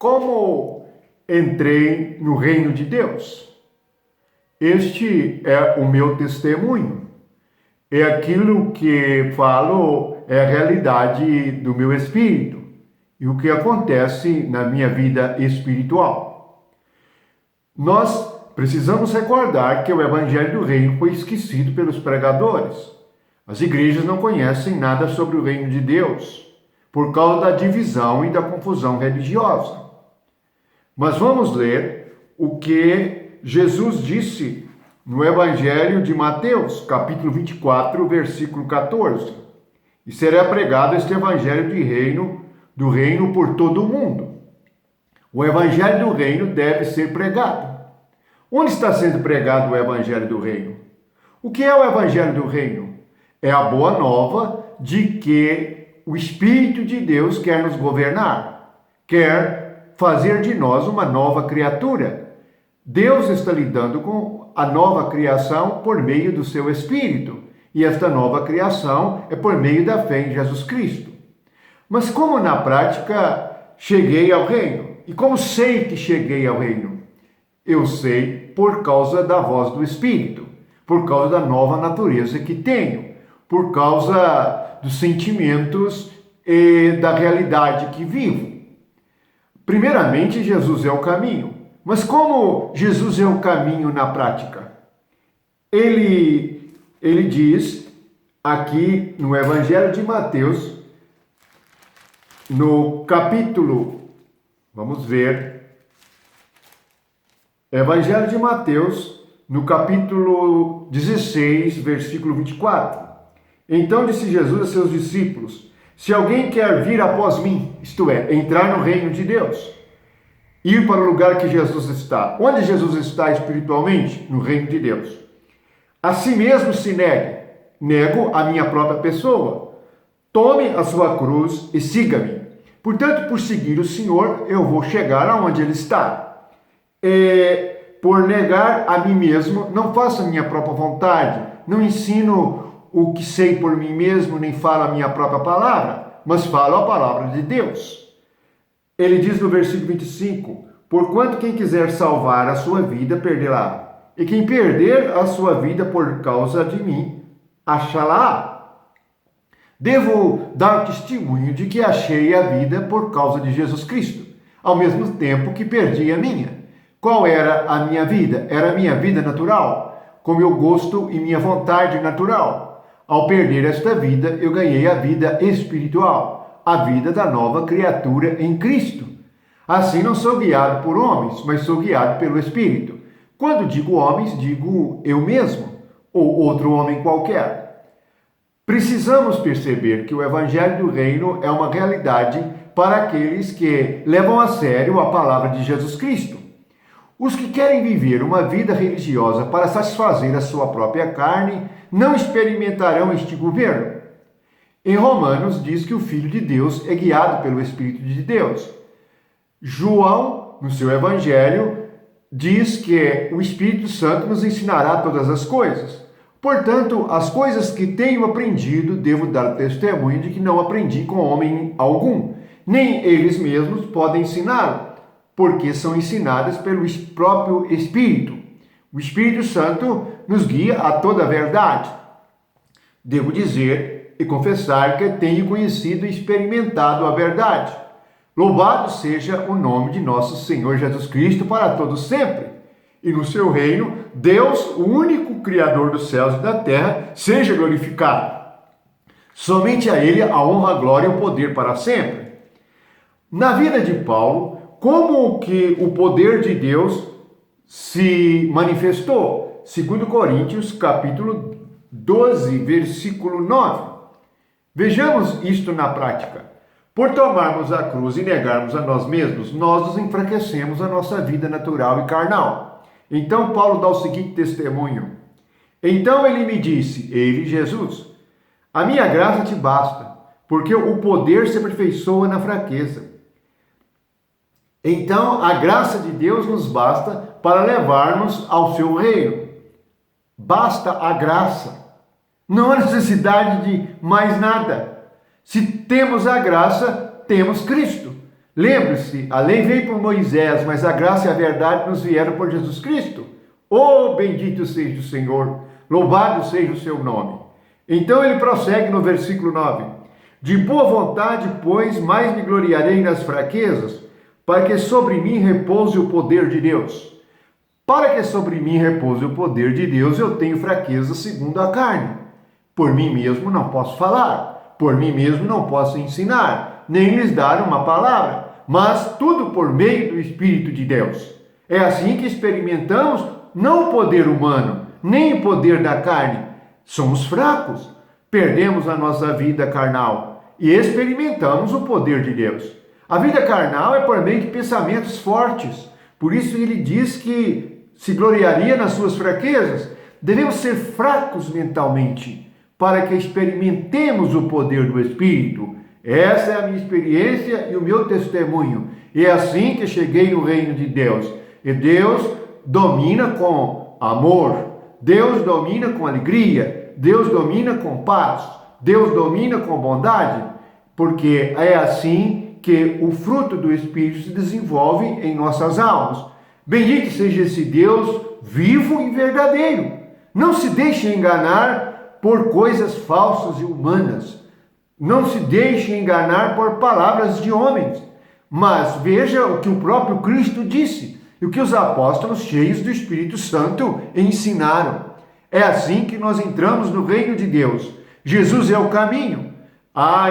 Como entrei no reino de Deus? Este é o meu testemunho. É aquilo que falo, é a realidade do meu espírito e o que acontece na minha vida espiritual. Nós precisamos recordar que o Evangelho do Reino foi esquecido pelos pregadores. As igrejas não conhecem nada sobre o reino de Deus por causa da divisão e da confusão religiosa. Mas vamos ler o que Jesus disse no Evangelho de Mateus, capítulo 24, versículo 14. E será pregado este Evangelho do reino por todo o mundo. O Evangelho do reino deve ser pregado. Onde está sendo pregado o Evangelho do reino? O que é o Evangelho do reino? É a boa nova de que o Espírito de Deus quer nos governar, quer fazer de nós uma nova criatura. Deus está lidando com a nova criação por meio do seu Espírito, e esta nova criação é por meio da fé em Jesus Cristo. Mas como na prática cheguei ao reino? E como sei que cheguei ao reino? Eu sei por causa da voz do Espírito, por causa da nova natureza que tenho, por causa dos sentimentos e da realidade que vivo. Primeiramente, Jesus é o caminho. Mas como Jesus é o caminho na prática? Ele diz aqui no Evangelho de Mateus, no capítulo, vamos ver, Evangelho de Mateus, no capítulo 16, versículo 24. Então disse Jesus a seus discípulos: se alguém quer vir após mim, isto é, entrar no reino de Deus, ir para o lugar que Jesus está. Onde Jesus está espiritualmente? No reino de Deus. A si mesmo se negue. Nego a minha própria pessoa. Tome a sua cruz e siga-me. Portanto, por seguir o Senhor, eu vou chegar aonde Ele está. Por negar a mim mesmo, não faço a minha própria vontade, não ensino o que sei por mim mesmo, nem falo a minha própria palavra, mas falo a palavra de Deus. Ele diz no versículo 25, porquanto quem quiser salvar a sua vida, perdê-la. E quem perder a sua vida por causa de mim, achá-la. Devo dar testemunho de que achei a vida por causa de Jesus Cristo, ao mesmo tempo que perdi a minha. Qual era a minha vida? Era a minha vida natural, com meu gosto e minha vontade natural. Ao perder esta vida, eu ganhei a vida espiritual, a vida da nova criatura em Cristo. Assim não sou guiado por homens, mas sou guiado pelo Espírito. Quando digo homens, digo eu mesmo, ou outro homem qualquer. Precisamos perceber que o Evangelho do Reino é uma realidade para aqueles que levam a sério a palavra de Jesus Cristo. Os que querem viver uma vida religiosa para satisfazer a sua própria carne não experimentarão este governo. Em Romanos diz que o Filho de Deus é guiado pelo Espírito de Deus. João, no seu Evangelho, diz que o Espírito Santo nos ensinará todas as coisas. Portanto, as coisas que tenho aprendido, devo dar testemunho de que não aprendi com homem algum. Nem eles mesmos podem ensiná-lo, porque são ensinadas pelo próprio Espírito. O Espírito Santo nos guia a toda a verdade. Devo dizer e confessar que tenho conhecido e experimentado a verdade. Louvado seja o nome de nosso Senhor Jesus Cristo para todos sempre. E no seu reino, Deus, o único Criador dos céus e da terra, seja glorificado. Somente a Ele a honra, a glória e o poder para sempre. Na vida de Paulo, como que o poder de Deus se manifestou? 2 Coríntios, capítulo 12, versículo 9. Vejamos isto na prática. Por tomarmos a cruz e negarmos a nós mesmos, nós nos enfraquecemos a nossa vida natural e carnal. Então Paulo dá o seguinte testemunho. Então ele me disse, ele, Jesus, a minha graça te basta, porque o poder se aperfeiçoa na fraqueza. Então a graça de Deus nos basta para levar-nos ao seu reino. Basta a graça. Não há necessidade de mais nada. Se temos a graça, temos Cristo. Lembre-se, a lei veio por Moisés, mas a graça e a verdade nos vieram por Jesus Cristo. Oh, bendito seja o Senhor, louvado seja o seu nome. Então ele prossegue no versículo 9. De boa vontade, pois, mais me gloriarei nas fraquezas, para que sobre mim repouse o poder de Deus. Para que sobre mim repouse o poder de Deus, eu tenho fraqueza segundo a carne. Por mim mesmo não posso falar, por mim mesmo não posso ensinar, nem lhes dar uma palavra, mas tudo por meio do Espírito de Deus. É assim que experimentamos não o poder humano, nem o poder da carne. Somos fracos, perdemos a nossa vida carnal e experimentamos o poder de Deus. A vida carnal é por meio de pensamentos fortes. Por isso ele diz que se gloriaria nas suas fraquezas. Devemos ser fracos mentalmente para que experimentemos o poder do Espírito. Essa é a minha experiência e o meu testemunho. E é assim que cheguei no reino de Deus. E Deus domina com amor, Deus domina com alegria, Deus domina com paz, Deus domina com bondade, porque é assim que o fruto do Espírito se desenvolve em nossas almas. Bendito seja esse Deus vivo e verdadeiro. Não se deixe enganar por coisas falsas e humanas. Não se deixe enganar por palavras de homens. Mas veja o que o próprio Cristo disse e o que os apóstolos cheios do Espírito Santo ensinaram. É assim que nós entramos no reino de Deus. Jesus é o caminho.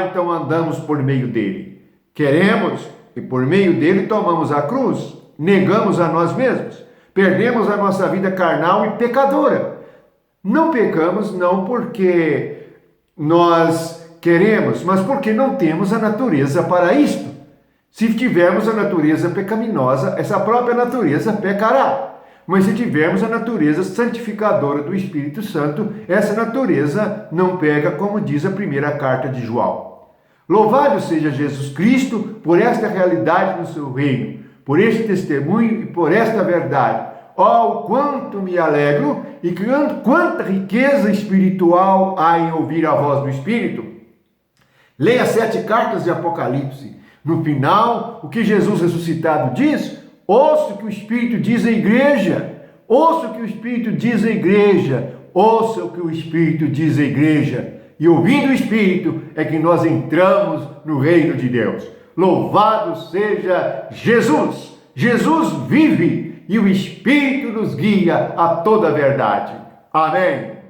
Então andamos por meio dele. Queremos e por meio dele tomamos a cruz, negamos a nós mesmos, perdemos a nossa vida carnal e pecadora. Não pecamos não porque nós queremos, mas porque não temos a natureza para isto. Se tivermos a natureza pecaminosa, essa própria natureza pecará. Mas se tivermos a natureza santificadora do Espírito Santo, essa natureza não peca, como diz a primeira carta de João. Louvado seja Jesus Cristo por esta realidade no seu reino, por este testemunho e por esta verdade. Oh, quanto me alegro e quanta riqueza espiritual há em ouvir a voz do Espírito. Leia 7 cartas de Apocalipse. No final, o que Jesus ressuscitado diz, ouça o que o Espírito diz à igreja, ouça o que o Espírito diz à igreja, ouça o que o Espírito diz à igreja. E ouvindo o Espírito é que nós entramos no reino de Deus. Louvado seja Jesus! Jesus vive e o Espírito nos guia a toda a verdade. Amém!